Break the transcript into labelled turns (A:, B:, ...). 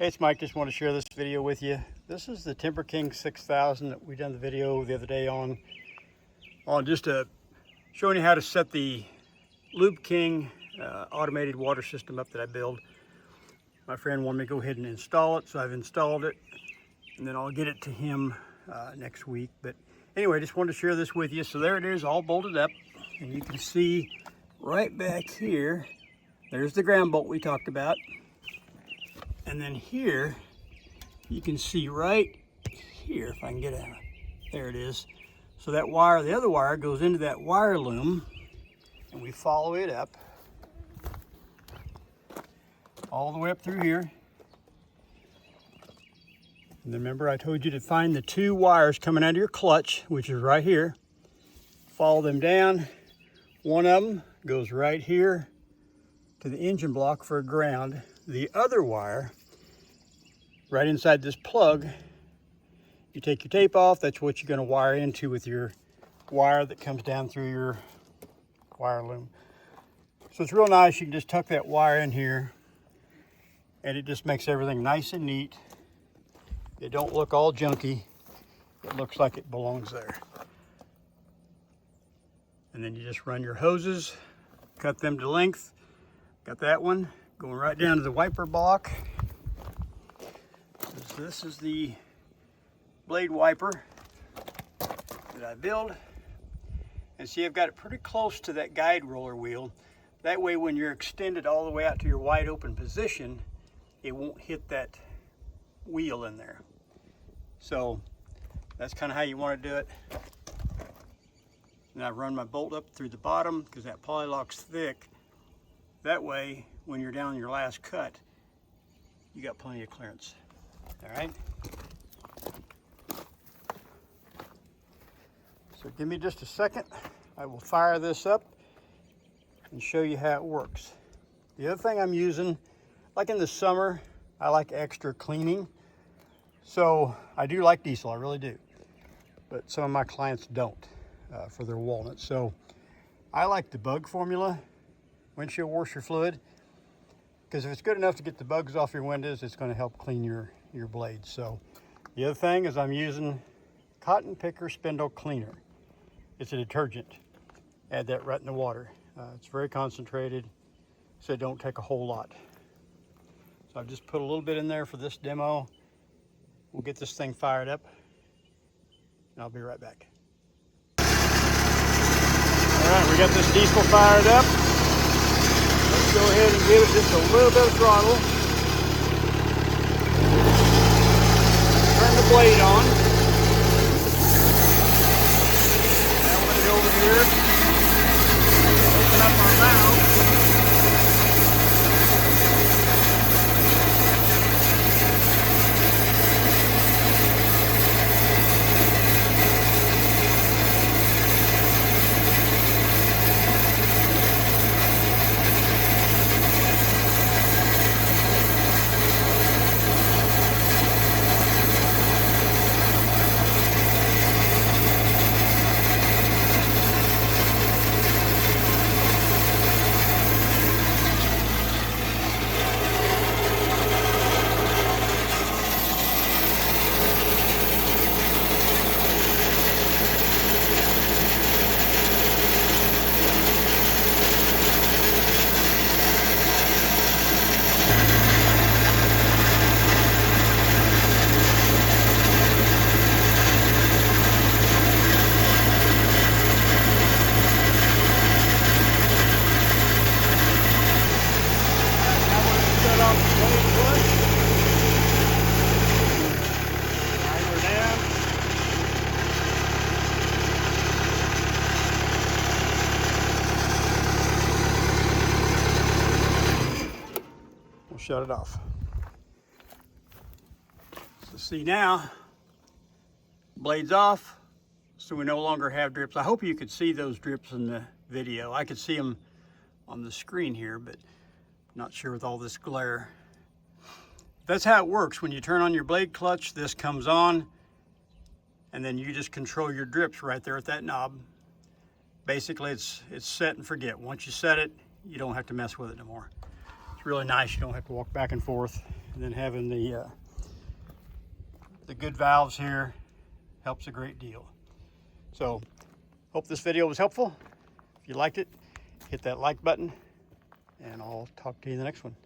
A: Hey, it's Mike. Just want to share this video with you. This is the TimberKing 6000 that we done the video the other day on just showing you how to set the LubeKing automated water system up that I built. My friend wanted me to go ahead and install it, so I've installed it, and then I'll get it to him next week. But anyway, just wanted to share this with you. So there it is, all bolted up, and you can see right back here, there's the ground bolt we talked about. And then here, you can see right here, if I can get out, there it is. So that wire, the other wire, goes into that wire loom, and we follow it up all the way up through here. And then remember, I told you to find the two wires coming out of your clutch, which is right here. Follow them down. One of them goes right here to the engine block for a ground. The other wire, right inside this plug, you take your tape off, that's what you're going to wire into with your wire that comes down through your wire loom. So it's real nice. You can just tuck that wire in here, and it just makes everything nice and neat. It don't look all junky. It looks like it belongs there. And then you just run your hoses, cut them to length. Got that one going right down to the wiper block. This is the blade wiper that I build. And see, I've got it pretty close to that guide roller wheel. That way, when you're extended all the way out to your wide open position, it won't hit that wheel in there. So that's kind of how you want to do it. And I run my bolt up through the bottom because that polylock's thick. That way, when you're down your last cut, you got plenty of clearance. All right? So give me just a second. I will fire this up and show you how it works. The other thing I'm using, like in the summer, I like extra cleaning. So I do like diesel, I really do. But some of my clients don't for their walnuts. So I like the bug formula, windshield washer fluid, because if it's good enough to get the bugs off your windows, it's going to help clean your blades. So the other thing is I'm using cotton picker spindle cleaner. It's a detergent. Add that right in the water. It's very concentrated, so it don't take a whole lot. So I've just put a little bit in there for this demo. We'll get this thing fired up, and I'll be right back. All right, we got this diesel fired up. Let's go ahead and give it just a little bit of throttle. Turn the blade on. Now we're going to go over here. Open up our valve. Shut it off. So see now, blade's off, so we no longer have drips. I hope you could see those drips in the video. I could see them on the screen here, but not sure with all this glare. That's how it works. When you turn on your blade clutch, this comes on, and then you just control your drips right there at that knob. Basically, it's set and forget. Once you set it, you don't have to mess with it no more. It's really nice. You don't have to walk back and forth. and then having the good valves here helps a great deal. So hope this video was helpful. If you liked it, hit that like button, and I'll talk to you in the next one.